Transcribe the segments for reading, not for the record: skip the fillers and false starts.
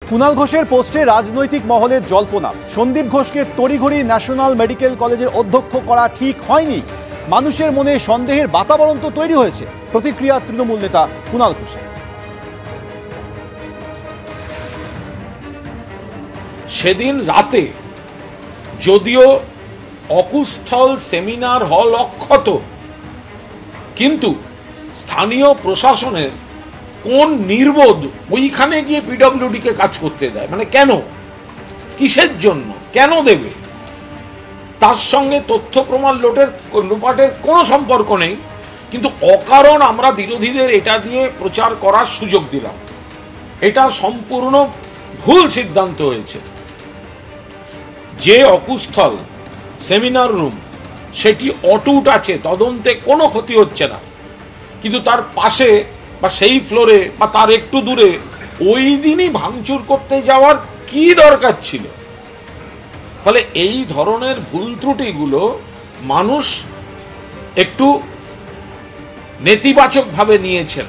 কুণাল ঘোষের পোস্টে রাজনৈতিক মহলের জল্পনা। সন্দীপ ঘোষকে তড়িঘড়ি ন্যাশনাল মেডিকেল কলেজের অধ্যক্ষ করা ঠিক হয়নি। মানুষের মনে সন্দেহের বাতাবরণ তো তৈরি হয়েছে। প্রতিক্রিয়া তৃণমূল নেতা কুণাল ঘোষের। সেদিন রাতে যদিও অকুস্থল সেমিনার হল অক্ষত, কিন্তু স্থানীয় প্রশাসনের কোন নির্বোধ ওইখানে গিয়ে পিডব্লিউডি কে কাজ করতে দেয়? মানে কেন, কিসের জন্য, কেন দেবে? তার সঙ্গে তথ্য প্রমাণ লোপাটের কোনো সম্পর্ক নেই, কিন্তু অকারণ আমরা বিরোধীদের এটা দিয়ে প্রচার করার সুযোগ দিলাম। এটা সম্পূর্ণ ভুল সিদ্ধান্ত হয়েছে। যে অকুস্থল সেমিনার রুম সেটি অটুট আছে, তদন্তে কোনো ক্ষতি হচ্ছে না, কিন্তু তার পাশে বা সেই ফ্লোরে বা তার একটু দূরে ওই দিনই ভাঙচুর করতে যাওয়ার কি দরকার ছিল? ফলে এই ধরনের ভুল ত্রুটিগুলো মানুষ একটু নেতিবাচকভাবে নিয়েছেন।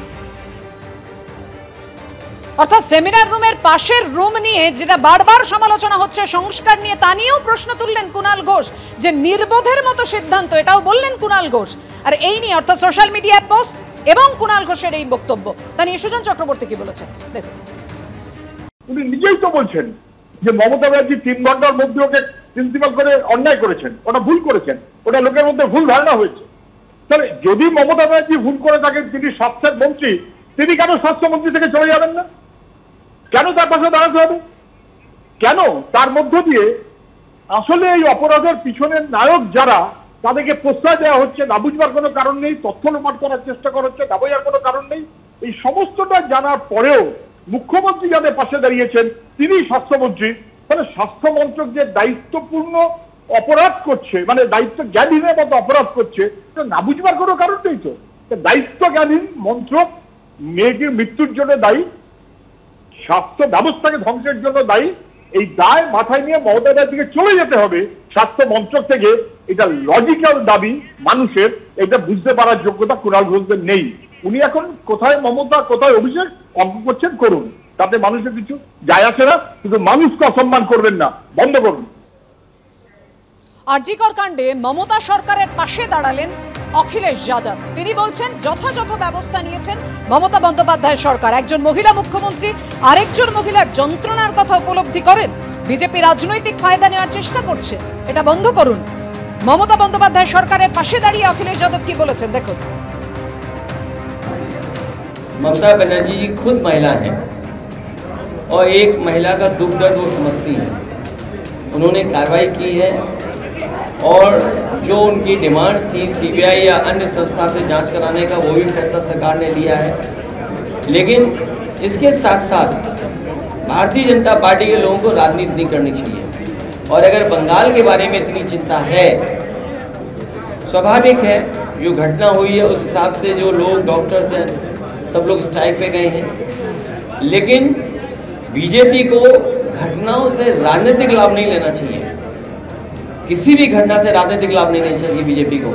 অর্থাৎ সেমিনার রুমের পাশের রুম নিয়ে যেটা বারবার সমালোচনা হচ্ছে, সংস্কার নিয়ে, তা নিয়েও প্রশ্ন তুললেন কুণাল ঘোষ, যে নির্বোধের মতো সিদ্ধান্ত, এটাও বললেন কুণাল ঘোষ। আর এই নিয়ে অর্থাৎ সোশ্যাল মিডিয়া পোস্ট এবং কুণাল ঘোষের এই বক্তব্য, তা নিয়ে সুজন চক্রবর্তী কি বলেছেন দেখুন। উনি নিজেই তো বলছেন যে মমতা ব্যানার্জি 3 ঘন্টার মধ্যে ওকে প্রিন্সিপাল করে অন্যায় করেছেন, ওটা ভুল করেছেন, ওটা লোকের মধ্যে ভুল ধারণা হয়েছে। তাহলে যদি মমতা ব্যানার্জি ভুল করে থাকেন, তিনি স্বাস্থ্যের মন্ত্রী, তিনি কেন স্বাস্থ্যমন্ত্রী থেকে চলে যাবেন না? কেন তার পাশে দাঁড়াতে হবে? কেন তার মধ্য দিয়ে আসলে এই অপরাধের পিছনের নায়ক যারা, তাদেরকে প্রশ্রয় দেওয়া হচ্ছে? না বুঝবার কোনো কারণ নেই, তথ্য লোপাট করার চেষ্টা করা হচ্ছে, না বোঝার কোনো কারণ নেই। এই সমস্তটা জানার পরেও মুখ্যমন্ত্রী যাদের পাশে দাঁড়িয়েছেন তিনি স্বাস্থ্যমন্ত্রী, মানে স্বাস্থ্য মন্ত্রক যে দায়িত্বপূর্ণ অপরাধ করছে, মানে দায়িত্ব জ্ঞানহীনের মতো অপরাধ করছে, না বুঝবার কোনো কারণ নেই। তো দায়িত্ব জ্ঞানহীন মন্ত্রক মেয়েটির মৃত্যুর জন্য দায়ী, স্বাস্থ্য ব্যবস্থাকে ধ্বংসের জন্য দায়ী। এই দায় মাথায় নিয়ে মমতা ব্যানার্জিকে চলে যেতে হবে স্বাস্থ্য মন্ত্রক থেকে। এটা লজিক্যাল দাবি মানুষের, এটা বুঝতে পারার যোগ্যতা কুণাল ঘোষদের নেই। উনি এখন কোথায় মমতা কোথায় অভিষেক অঙ্ক করছেন, করুন, তাতে মানুষের কিছু যায় আসে না, কিন্তু মানুষকে অসম্মান করবেন না, বন্ধ করুন। আরজিকর কাণ্ডে মমতা সরকারের পাশে দাঁড়ালেন অখিলেশ যাদব। তিনি বলছেন যথাযথ ব্যবস্থা নিয়েছেন মমতা বন্দ্যোপাধ্যায় সরকার। একজন মহিলা মুখ্যমন্ত্রী আরেকজন মহিলার যন্ত্রণার কথা উপলব্ধি করেন। বিজেপি রাজনৈতিক ফায়দা নেওয়ার চেষ্টা করছে, এটা বন্ধ করুন। মমতা বন্দ্যোপাধ্যায় সরকারের পাশে দাঁড়িয়ে অখিলেশ যাদব কি বলেছেন দেখুন। ममता बनर्जी जी खुद महिला हैं और एक महिला का दुख दर्द वो समझती हैं। उन्होंने कार्रवाई की है और जो उनकी डिमांड्स थी सीबीआई या अन्य संस्था से जांच कराने का, वो भी फैसला सरकार ने लिया है। लेकिन इसके साथ साथ भारतीय जनता पार्टी के लोगों को राजनीति नहीं करनी चाहिए। और अगर बंगाल के बारे में इतनी चिंता है, स्वाभाविक है जो घटना हुई है उस हिसाब से जो लोग डॉक्टर्स हैं सब लोग स्ट्राइक पे गए हैं। लेकिन बीजेपी को घटनाओं से राजनीतिक लाभ नहीं लेना चाहिए, किसी भी घटना से राजनीतिक लाभ नहीं लेना चाहिए बीजेपी को।